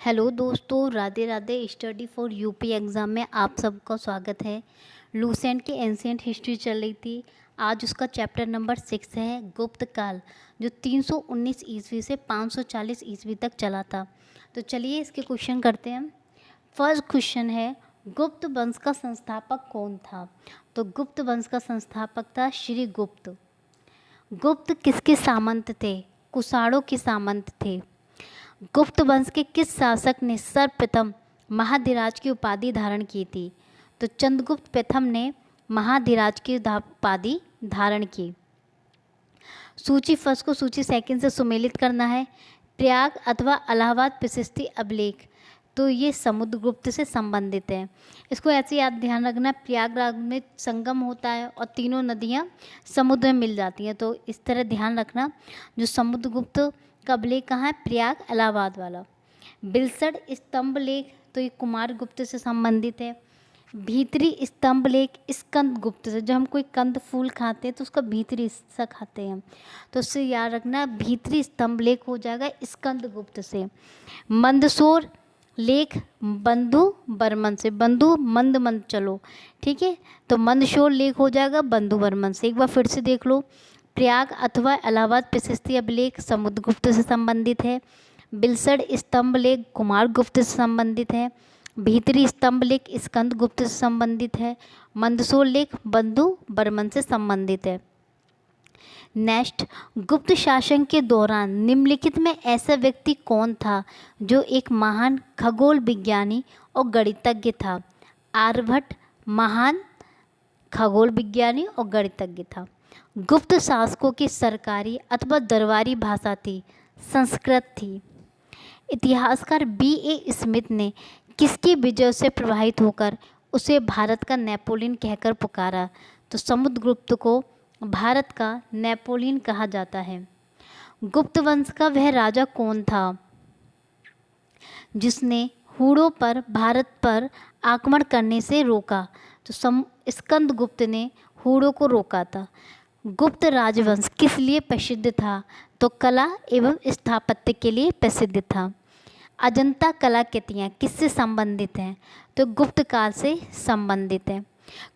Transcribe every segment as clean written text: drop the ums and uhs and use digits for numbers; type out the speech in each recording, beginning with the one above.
Hello दोस्तों, Radhe Radhe. Study for UP exam में आप सबका स्वागत है। लूसेंट की एंशिएंट हिस्ट्री चल रही थी। आज उसका चैप्टर नंबर 6 है गुप्त काल, जो 319 ईस्वी से 540 ईस्वी तक चला था। तो चलिए इसके क्वेश्चन करते हैं। फर्स्ट क्वेश्चन है, गुप्त वंश का संस्थापक कौन था? तो गुप्त वंश का संस्थापक था श्री गुप्त। गुप्त किसके सामंत थे? कुषाणों के सामंत थे। गुप्त वंश के किस शासक ने सर्वप्रथम महाधिराज की उपाधि धारण की थी? तो चंद्रगुप्त प्रथम ने महाधिराज की उपाधि धारण की। सूची फर्स्ट को सूची सेकंड से सुमेलित करना है। प्रयाग अथवा इलाहाबाद प्रशस्ति अभिलेख, तो ये समुद्रगुप्त से संबंधित है। इसको ऐसे याद ध्यान रखना, प्रयागराज में संगम होता है और तीनों नदियाँ समुद्र में मिल जाती हैं। तो इस तरह ध्यान रखना। जो समुद्रगुप्त का अभिलेख कहाँ है? प्रयाग इलाहाबाद वाला। बिलसड स्तंभ लेख, तो ये कुमार गुप्त से संबंधित है। भीतरी स्तंभ लेख स्कंद गुप्त से, जब हम कोई कंद फूल खाते हैं तो उसका भीतरी हिस्सा खाते हैं, तो उससे याद रखना भीतरी स्तंभ लेख हो जाएगा स्कंद गुप्त से। मंदसौर लेख बंधु बर्मन से, बंधु मंद मंद चलो, ठीक है, तो मंदसौर लेख हो जाएगा बंधु बर्मन से। एक बार फिर से देख लो। प्रयाग अथवा इलाहाबाद प्रशस्ति अभिलेख समुद्रगुप्त से संबंधित है। बिलसड स्तंभ लेख कुमार गुप्त से संबंधित है। भीतरी स्तंभ लेख स्कंद गुप्त से संबंधित है। मंदसौर लेख बंधु बर्मन से संबंधित है। नेक्स्ट, गुप्त शासन के दौरान निम्नलिखित में ऐसा व्यक्ति कौन था जो एक महान खगोल विज्ञानी और गणितज्ञ था? आर्यभट्ट महान खगोल विज्ञानी और गणितज्ञ था। गुप्त शासकों की सरकारी अथवा दरबारी भाषा थी संस्कृत थी। इतिहासकार B.A. स्मिथ ने किसकी विजय से प्रभावित होकर उसे भारत का नेपोलियन कहकर पुकारा? तो समुद्रगुप्त को भारत का नेपोलियन कहा जाता है। गुप्त वंश का वह राजा कौन था जिसने हूणों पर भारत पर आक्रमण करने से रोका? तो स्कंदगुप्त ने हूणों को रोका था। गुप्त राजवंश किस लिए प्रसिद्ध था? तो कला एवं स्थापत्य के लिए प्रसिद्ध था। अजंता कलाकृतियाँ किससे संबंधित हैं? तो गुप्त काल से संबंधित है।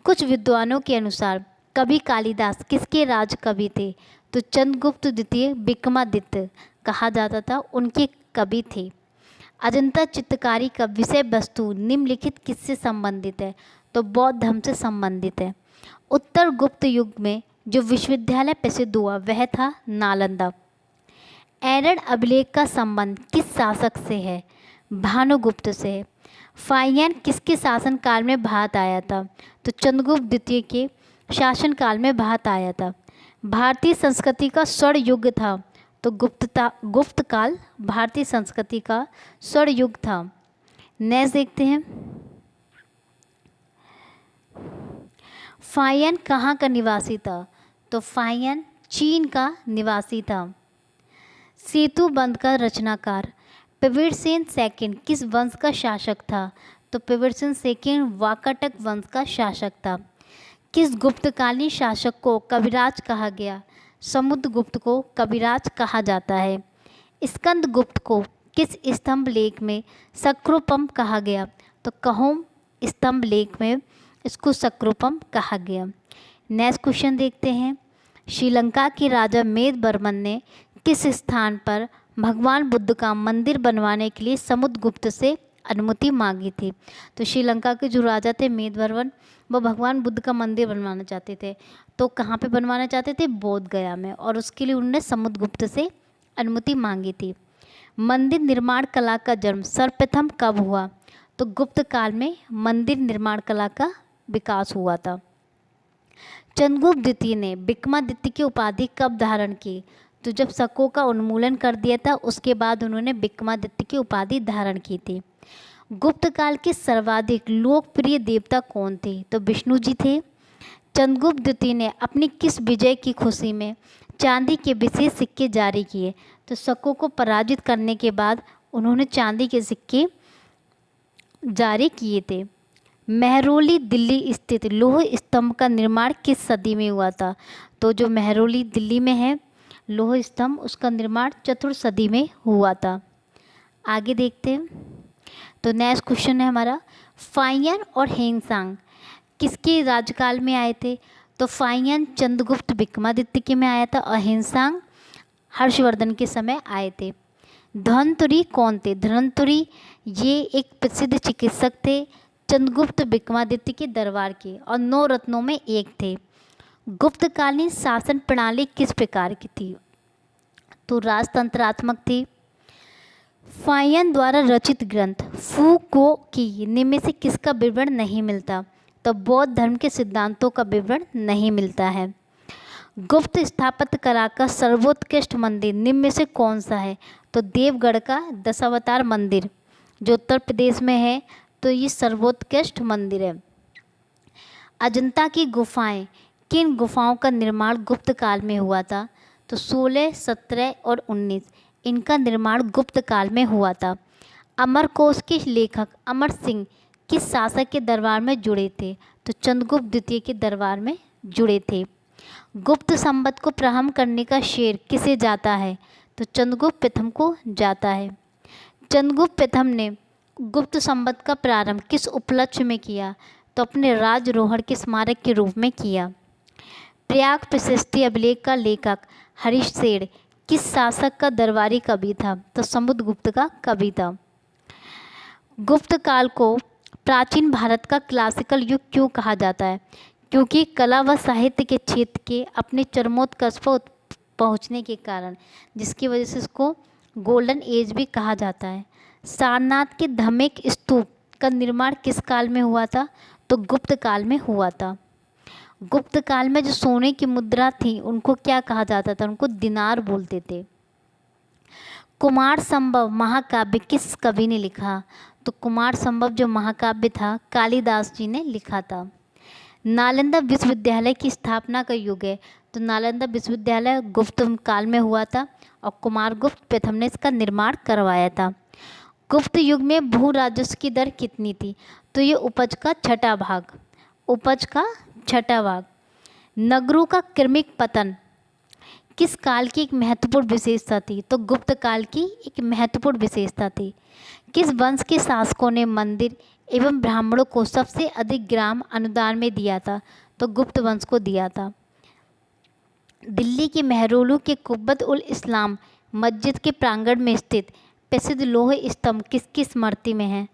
कुछ विद्वानों के अनुसार कवि कालिदास किसके राज कवि थे? तो चंद्रगुप्त द्वितीय विक्रमादित्य कहा जाता था, उनके कवि थे। अजंता चित्रकारी का विषय वस्तु निम्नलिखित किससे संबंधित है? तो बौद्ध धर्म से संबंधित है। उत्तर गुप्त युग में जो विश्वविद्यालय प्रसिद्ध हुआ वह था नालंदा। एरड़ अभिलेख का संबंध किस शासक से है? भानुगुप्त से है। फाहियान किसके शासनकाल में भारत आया था? तो चंद्रगुप्त द्वितीय के शासनकाल में भारत आया था। भारतीय संस्कृति का स्वर्ण युग था, तो गुप्त काल भारतीय संस्कृति का स्वर्ण युग था। नेक्स्ट देखते हैं, फाहियान कहाँ का निवासी था? तो फाहियान चीन का निवासी था। सेतु बंध का रचनाकार प्रवीरसेन सेकंड किस वंश का शासक था? तो प्रवीरसेन सेकंड वाकाटक वंश का शासक था। किस गुप्तकालीन शासक को कविराज कहा गया? समुद्रगुप्त को कविराज कहा जाता है। स्कंदगुप्त को किस स्तंभ लेख में सक्रोपम कहा गया? तो कहोम स्तंभ लेख में इसको सक्रोपम कहा गया। नेक्स्ट क्वेश्चन देखते हैं। श्रीलंका के राजा मेदवर्मन ने किस स्थान पर भगवान बुद्ध का मंदिर बनवाने के लिए समुद्रगुप्त से अनुमति मांगी थी? तो श्रीलंका के जो राजा थे मेदवर्मन, वो भगवान बुद्ध का मंदिर बनवाना चाहते थे। तो कहाँ पे बनवाना चाहते थे? बोध गया में, और उसके लिए उन्होंने समुद्रगुप्त से अनुमति मांगी थी। मंदिर निर्माण कला का जन्म सर्वप्रथम कब हुआ? तो गुप्त काल में मंदिर निर्माण कला का विकास हुआ था। चंद्रगुप्त द्वितीय ने विक्रमादित्य की उपाधि कब धारण की? तो जब शकों का उन्मूलन कर दिया था उसके बाद उन्होंने विक्रमादित्य की उपाधि धारण की थी। गुप्त काल के सर्वाधिक लोकप्रिय देवता कौन थे? तो विष्णु जी थे। चंद्रगुप्त द्वितीय ने अपनी किस विजय की खुशी में चांदी के विशेष सिक्के जारी किए? तो शकों को पराजित करने के बाद उन्होंने चांदी के सिक्के जारी किए थे। मेहरौली दिल्ली स्थित लौह स्तंभ का निर्माण किस सदी में हुआ था? तो जो मेहरौली दिल्ली में है लौह स्तंभ, उसका निर्माण चतुर्थ सदी में हुआ था। आगे देखते हैं। तो नेक्स्ट क्वेश्चन है हमारा, फाहियान और हेनसांग किसके राज्यकाल में आए थे? तो फाहियान चंद्रगुप्त विक्रमादित्य के में आया था और हेनसांग हर्षवर्धन के समय आए थे। धन्वंतरी कौन थे? धन्वंतरी ये एक प्रसिद्ध चिकित्सक थे, चंद्रगुप्त विक्रमादित्य के दरबार के, और 9 रत्नों में एक थे। गुप्तकालीन शासन प्रणाली किस प्रकार की थी? तो राजतंत्रात्मक थी। फाहियान द्वारा रचित ग्रंथ फूको की निम्न में से किसका विवरण नहीं मिलता? तो बौद्ध धर्म के सिद्धांतों का विवरण नहीं मिलता है। गुप्त स्थापत्य कला का सर्वोत्कृष्ट मंदिर निम्न में से कौन सा है? तो देवगढ़ का दशावतार मंदिर जो उत्तर प्रदेश में है, तो ये सर्वोत्कृष्ट मंदिर है। अजंता की गुफाएं, किन गुफाओं का निर्माण गुप्त काल में हुआ था? तो 16, 17 और 19 इनका निर्माण गुप्त काल में हुआ था। अमरकोश के लेखक अमर सिंह किस शासक के दरबार में जुड़े थे? तो चंद्रगुप्त द्वितीय के दरबार में जुड़े थे। गुप्त संवत को प्रारंभ करने का श्रेय किसे जाता है? तो चंद्रगुप्त प्रथम को जाता है। चंद्रगुप्त प्रथम ने गुप्त संवत का प्रारंभ किस उपलक्ष्य में किया? तो अपने राजरोहण के स्मारक के रूप में किया। प्रयाग प्रशस्ति अभिलेख का लेखक हरिश्सेन किस शासक का दरबारी कवि था? तो समुद्रगुप्त का कवि था। गुप्त काल को प्राचीन भारत का क्लासिकल युग क्यों कहा जाता है? क्योंकि कला व साहित्य के क्षेत्र के अपने चरमोत्कर्ष पर पहुँचने के कारण, जिसकी वजह से इसको गोल्डन एज भी कहा जाता है। सारनाथ के धम्मिक स्तूप का निर्माण किस काल में हुआ था? तो गुप्त काल में हुआ था। गुप्त काल में जो सोने की मुद्रा थी उनको क्या कहा जाता था? उनको दिनार बोलते थे। कुमार संभव महाकाव्य किस कवि ने लिखा? तो कुमार संभव जो महाकाव्य था कालिदास जी ने लिखा था। नालंदा विश्वविद्यालय की स्थापना का युग है? तो नालंदा विश्वविद्यालय गुप्त काल में हुआ था और कुमारगुप्त प्रथम ने इसका निर्माण करवाया था। गुप्त युग में भू राजस्व की दर कितनी थी? तो ये उपज का छठा भाग, उपज का छठा भाग। नगरों का क्रमिक पतन किस काल की एक महत्वपूर्ण विशेषता थी? तो गुप्त काल की एक महत्वपूर्ण विशेषता थी। किस वंश के शासकों ने मंदिर एवं ब्राह्मणों को सबसे अधिक ग्राम अनुदान में दिया था? तो गुप्त वंश को दिया था। दिल्ली के मेहरोलू के कुब्बत उल इस्लाम मस्जिद के प्रांगण में स्थित प्रसिद्ध लोह स्तंभ किसकी स्मृति में है?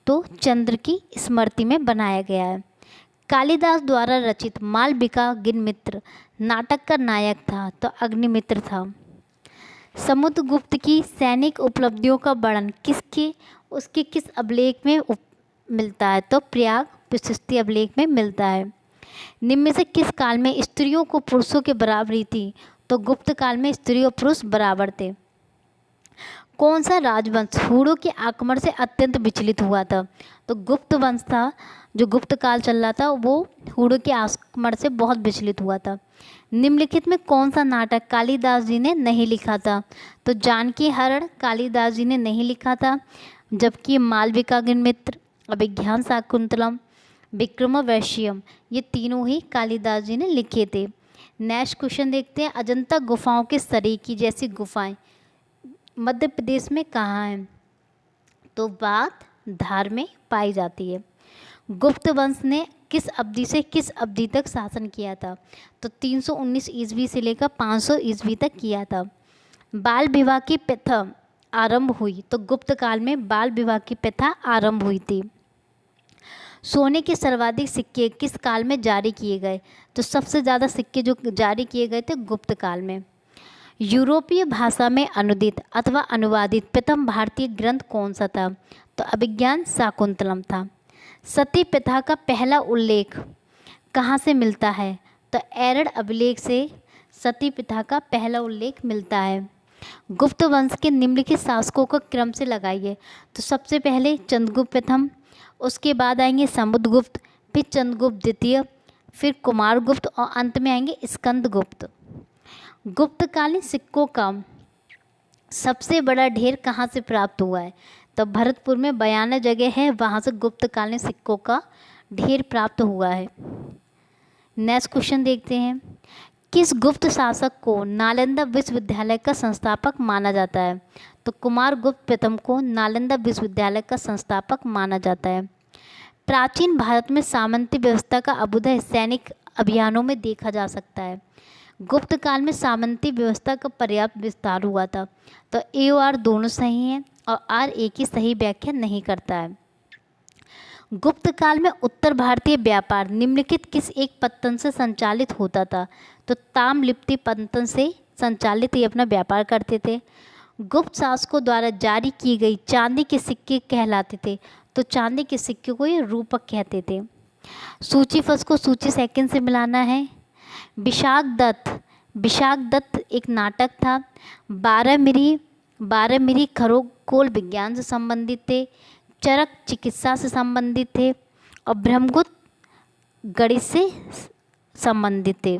तो चंद्र की स्मृति में बनाया गया है। कालिदास द्वारा रचित मालविका गिनमित्र नाटक का नायक था? तो अग्निमित्र था। समुद्रगुप्त की सैनिक उपलब्धियों का वर्णन उसके किस अभिलेख में मिलता है? तो प्रयाग प्रशस्ति अभिलेख में मिलता है। निम्न में से किस काल में स्त्रियों को पुरुषों के बराबरी थी? तो गुप्त काल में स्त्री और पुरुष बराबर थे। कौन सा राजवंश हूणों के आक्रमण से अत्यंत विचलित हुआ था? तो गुप्त वंश था, जो गुप्त काल चल रहा था वो हूणों के आक्रमण से बहुत विचलित हुआ था। निम्नलिखित में कौन सा नाटक कालिदास जी ने नहीं लिखा था? तो जानकी हरण कालिदास जी ने नहीं लिखा था, जबकि मालविका गिनमित्र, अभिज्ञान शाकुंतलम, विक्रमोर्वशीयम ये तीनों ही कालिदास जी ने लिखे थे। नेक्स्ट क्वेश्चन देखते हैं, अजंता गुफाओं के सरीकी जैसी गुफाएं मध्य प्रदेश में कहाँ हैं? तो बाथ धार में पाई जाती है। गुप्त वंश ने किस अवधि से किस अवधि तक शासन किया था? तो 319 ईस्वी से लेकर 500 ईस्वी तक किया था। बाल विवाह की प्रथा आरंभ हुई? तो गुप्त काल में बाल विवाह की प्रथा आरंभ हुई थी। सोने के सर्वाधिक सिक्के किस काल में जारी किए गए? तो सबसे ज़्यादा सिक्के जो जारी किए गए थे गुप्त काल में। यूरोपीय भाषा में अनुदित अथवा अनुवादित प्रथम भारतीय ग्रंथ कौन सा था? तो अभिज्ञान शाकुंतलम था। सती प्रथा का पहला उल्लेख कहाँ से मिलता है? तो एरड़ अभिलेख से सती प्रथा का पहला उल्लेख मिलता है। गुप्त वंश के निम्नलिखित शासकों का क्रम से लगाइए। तो सबसे पहले चंद्रगुप्त प्रथम, उसके बाद आएंगे समुद्रगुप्त, फिर चंद्रगुप्त द्वितीय, फिर कुमारगुप्त और अंत में आएंगे स्कंदगुप्त। गुप्तकालीन सिक्कों का सबसे बड़ा ढेर कहाँ से प्राप्त हुआ है? तो भरतपुर में 92 जगह है, वहाँ से गुप्तकालीन सिक्कों का ढेर प्राप्त हुआ है। नेक्स्ट क्वेश्चन देखते हैं, किस गुप्त शासक को नालंदा विश्वविद्यालय का संस्थापक माना जाता है? तो कुमारगुप्त प्रथम को नालंदा विश्वविद्यालय का संस्थापक माना जाता है। प्राचीन भारत में सामंती व्यवस्था का अभ्युदय सैनिक अभियानों में देखा जा सकता है। गुप्त काल में सामंती व्यवस्था का पर्याप्त विस्तार हुआ था। तो ए और आर दोनों सही हैं और आर ए की सही व्याख्या नहीं करता है। गुप्त काल में उत्तर भारतीय व्यापार निम्नलिखित किस एक पत्तन से संचालित होता था? तो ताम्रलिप्ति पत्तन से संचालित ये अपना व्यापार करते थे। गुप्त शासकों द्वारा जारी की गई चांदी के सिक्के कहलाते थे। तो चांदी के सिक्के को ये रूपक कहते थे। सूची फर्स्ट को सूची सेकंड से मिलाना है। विशाख दत्त एक नाटक था। 12 मिरी खगोल विज्ञान से संबंधित थे। चरक चिकित्सा से संबंधित थे और ब्रह्मगुप्त गणित से संबंधित थे।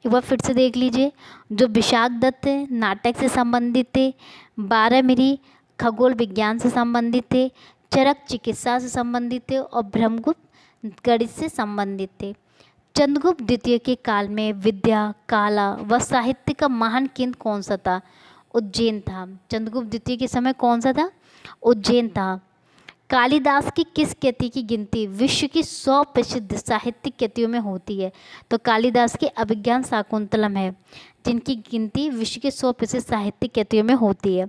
एक बार फिर से देख लीजिए, जो विशाख दत्त नाटक से संबंधित थे, 12 मिरी खगोल विज्ञान से संबंधित थे, चरक चिकित्सा से संबंधित थे और ब्रह्मगुप्त गणित से संबंधित थे। चंद्रगुप्त द्वितीय के काल में विद्या, कला व साहित्य का महान केंद्र कौन सा था? उज्जैन था। चंद्रगुप्त द्वितीय के समय कौन सा था? उज्जैन था। कालिदास की किस कृति की गिनती विश्व की 100 प्रसिद्ध साहित्यिक कृतियों में होती है? तो कालिदास की अभिज्ञान शाकुंतलम है, जिनकी गिनती विश्व के 100 प्रसिद्ध साहित्यिक कृतियों में होती है।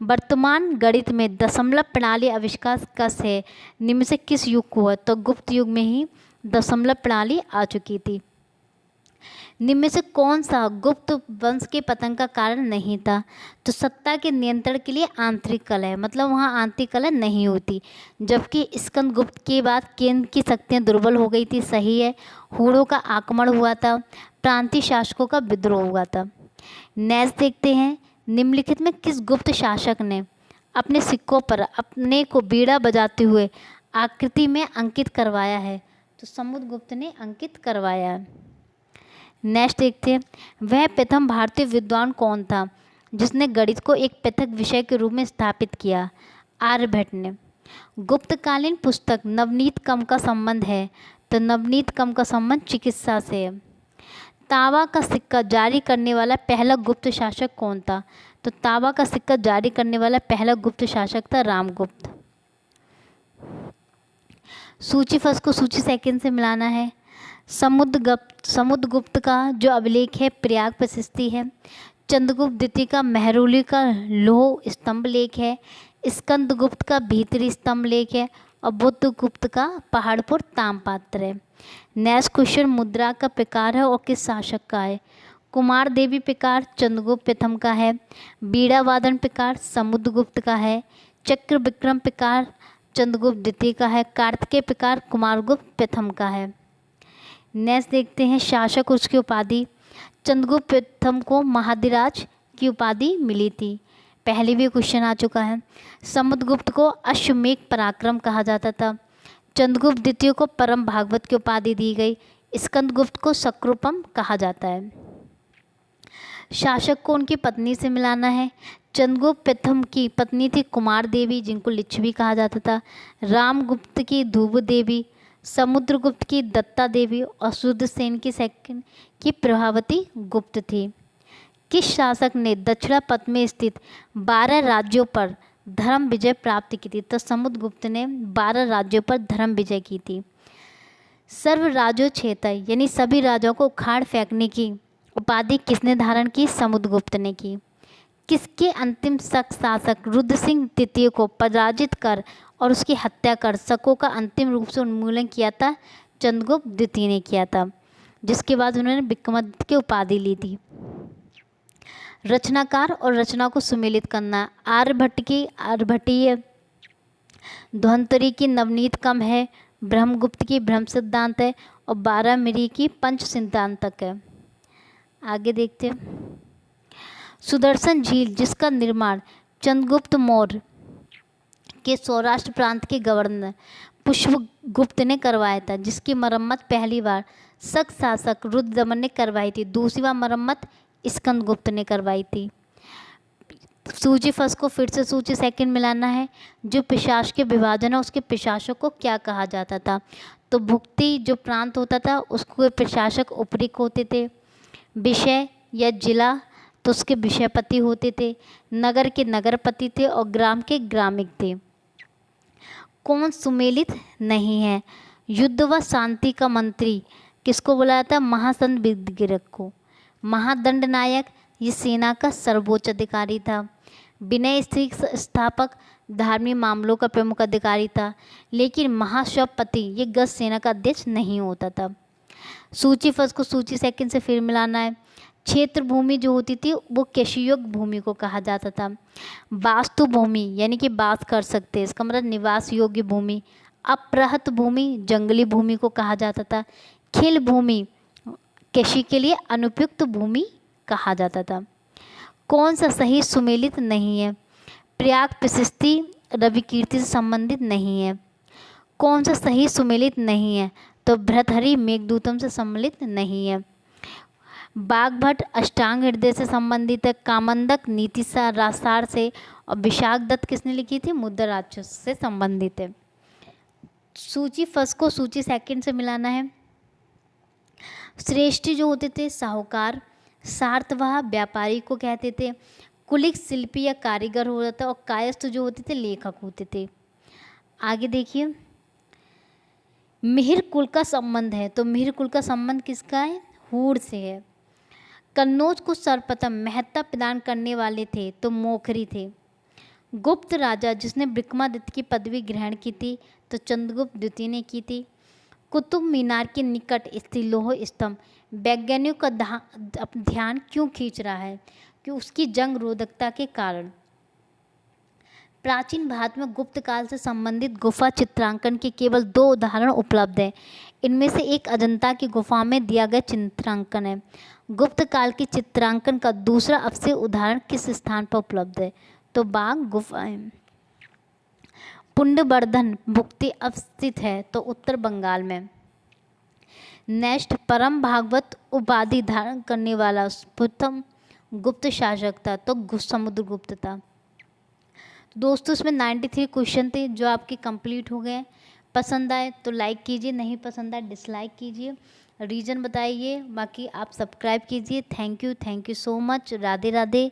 वर्तमान गणित में दशमलव प्रणाली आविष्कार कस है? निम्न से किस युग को है? तो गुप्त युग में ही दशमलव प्रणाली आ चुकी थी। निम्न में से कौन सा गुप्त वंश के पतन का कारण नहीं था? तो सत्ता के नियंत्रण के लिए आंतरिक कलह, मतलब वहाँ आंतरिक कलह नहीं होती। जबकि स्कंदगुप्त के बाद केंद्र की शक्तियाँ दुर्बल हो गई थी, सही है। हूणों का आक्रमण हुआ था, प्रांतीय शासकों का विद्रोह हुआ था। नेक्स्ट देखते हैं, निम्नलिखित में किस गुप्त शासक ने अपने सिक्कों पर अपने को बीड़ा बजाते हुए आकृति में अंकित करवाया है? तो समुद्रगुप्त ने अंकित करवाया है। नेक्स्ट देखते हैं, वह प्रथम भारतीय विद्वान कौन था जिसने गणित को एक पृथक विषय के रूप में स्थापित किया? आर्यभट्ट ने। गुप्तकालीन पुस्तक नवनीत कम का संबंध है? तो नवनीत कम का संबंध चिकित्सा से है। तांबा का सिक्का जारी करने वाला पहला गुप्त शासक कौन था? तो तांबा का सिक्का जारी करने वाला पहला गुप्त शासक था रामगुप्त। सूची फर्स्ट को सूची सेकंड से मिलाना है। समुद्रगुप्त का जो अभिलेख है प्रयाग प्रशस्ति है। चंद्रगुप्त द्वितीय का मेहरौली का लौह स्तंभ लेख है। स्कंदगुप्त का भीतरी स्तंभ लेख है और बुद्धगुप्त का पहाड़पुर ताम्रपात्र है। नेक्स्ट क्वेश्चन, मुद्रा का प्रकार है और किस शासक का है? कुमार देवी प्रकार चंद्रगुप्त प्रथम का है। बीड़ा वादन प्रकार समुद्रगुप्त का है। चक्र विक्रम प्रकार चंद्रगुप्त द्वितीय का है। कार्तिकेय प्रकार कुमारगुप्त प्रथम का है। नेक्स्ट देखते हैं, शासक और उसकी उपाधि। चंद्रगुप्त प्रथम को महाधिराज की उपाधि मिली थी, पहले भी क्वेश्चन आ चुका है। समुद्रगुप्त को अश्वमेध पराक्रम कहा जाता था। चंद्रगुप्त द्वितीय को परम भागवत की उपाधि दी गई। स्कंदगुप्त को शक्रुपम कहा जाता है। शासक को उनकी पत्नी से मिलाना है। चंद्रगुप्त प्रथम की पत्नी थी कुमार देवी, जिनको लिच्छवी कहा जाता था। रामगुप्त की ध्रुव देवी, समुद्रगुप्त की दत्ता देवी और शुद्धसेन की सेकंड की प्रभावती गुप्त थी। किस शासक ने दक्षिणापथ में स्थित 12 राज्यों पर धर्म विजय प्राप्त की थी? तो समुद्रगुप्त ने 12 राज्यों पर धर्म विजय की थी। सर्व राजो क्षेत्र यानी सभी राजाओं को उखाड़ फेंकने की उपाधि किसने धारण की? समुद्रगुप्त ने की। किसके अंतिम शासक रुद्रसिंह तृतीय को पराजित कर और उसकी हत्या कर शकों का अंतिम रूप से उन्मूलन किया था? चंद्रगुप्त द्वितीय ने किया था, जिसके बाद उन्होंने विक्रमादित्य की उपाधि ली थी। रचनाकार और रचना को सुमेलित करना। आर्यभट्ट की आर्यभट्टीय, धन्वंतरि की नवनीत कम है, ब्रह्मगुप्त की ब्रह्म सिद्धांत है और 12 मिरी की पंच सिद्धांतक है। आगे देखते हैं, सुदर्शन झील जिसका निर्माण चंद्रगुप्त मौर्य के सौराष्ट्र प्रांत के गवर्नर पुष्पगुप्त ने करवाया था, जिसकी मरम्मत पहली बार शक शासक रुद्रदमन ने करवाई थी, दूसरी बार मरम्मत स्कंदगुप्त ने करवाई थी। सूची फर्स्ट को फिर से सूची सेकंड मिलाना है। जो पिशाच के विभाजन है उसके प्रशासक को क्या कहा जाता था? तो भुक्ति जो प्रांत होता था उसको प्रशासक उपरिक होते थे। विषय या जिला तो उसके विषयपति होते थे, नगर के नगरपति थे और ग्राम के ग्रामिक थे। कौन सुमेलित नहीं है? युद्ध व शांति का मंत्री किसको बुलाया था? महासंत विद्यगिरक को। महादंड नायक ये सेना का सर्वोच्च अधिकारी था। विनय स्त्रीक स्थापक धार्मिक मामलों का प्रमुख अधिकारी था, लेकिन महाशवपति ये गज सेना का अध्यक्ष नहीं होता था। सूची फर्स्ट को सूची सेकंड से फिर मिलाना है। क्षेत्र भूमि जो होती थी वो कृषियोग्य भूमि को कहा जाता था। वास्तु भूमि यानी कि वास कर सकते, इसका मतलब निवास योग्य भूमि। अप्रहत भूमि जंगली भूमि को कहा जाता था। खिल भूमि कृषि के लिए अनुपयुक्त भूमि कहा जाता था। कौन सा सही सुमेलित नहीं है? प्रयाग प्रशस्ति रवि कीर्ति से संबंधित नहीं है। कौन सा सही सुमेलित नहीं है? तो भृतहरि मेघदूतम से सम्मिलित नहीं है। बाघभट्ट अष्टांग हृदय से संबंधित है। कामंदक नीतिसार रासार से, और विशाख दत्त किसने लिखी थी? मुद्रा राक्षस से संबंधित है। सूची फर्स्ट को सूची सेकंड से मिलाना है। श्रेष्ठ जो होते थे साहूकार, सार्थवाह व्यापारी को कहते थे। कुलिक शिल्पी या कारीगर होता था, और कायस्थ जो होते थे लेखक होते थे। आगे देखिए, मिहिर कुल का संबंध है, तो मिहिर कुल का संबंध किसका है? हूर से है। कन्नौज को सर्वप्रथम महत्ता प्रदान करने वाले थे, तो मोखरी थे। गुप्त राजा जिसने विक्रमादित्य की पदवी ग्रहण की थी, तो चंद्रगुप्त द्वितीय ने की थी। कुतुब मीनार के निकट स्थित लौह स्तंभ वैज्ञानिकों का ध्यान क्यों खींच रहा है? कि उसकी जंग रोधकता के कारण। प्राचीन भारत में गुप्त काल से संबंधित गुफा चित्रांकन के केवल 2 उदाहरण उपलब्ध हैं। इनमें से एक अजंता की गुफा में दिया गया चित्रांकन है। गुप्त काल के चित्रांकन का दूसरा अवश्य उदाहरण किस स्थान पर उपलब्ध है? तो बाघ गुफाएं। पुंडवर्धन भुक्ति अवस्थित है, तो उत्तर बंगाल में। नेक्स्ट, परम भागवत उपाधि धारण करने वाला प्रथम गुप्त शासक था, तो समुद्रगुप्त था। दोस्तों इसमें 93 क्वेश्चन थे जो आपके कंप्लीट हो गए। पसंद आए तो लाइक कीजिए, नहीं पसंद आए डिसलाइक कीजिए, रीज़न बताइए। बाकी आप सब्सक्राइब कीजिए। Thank you so much. Radhe Radhe.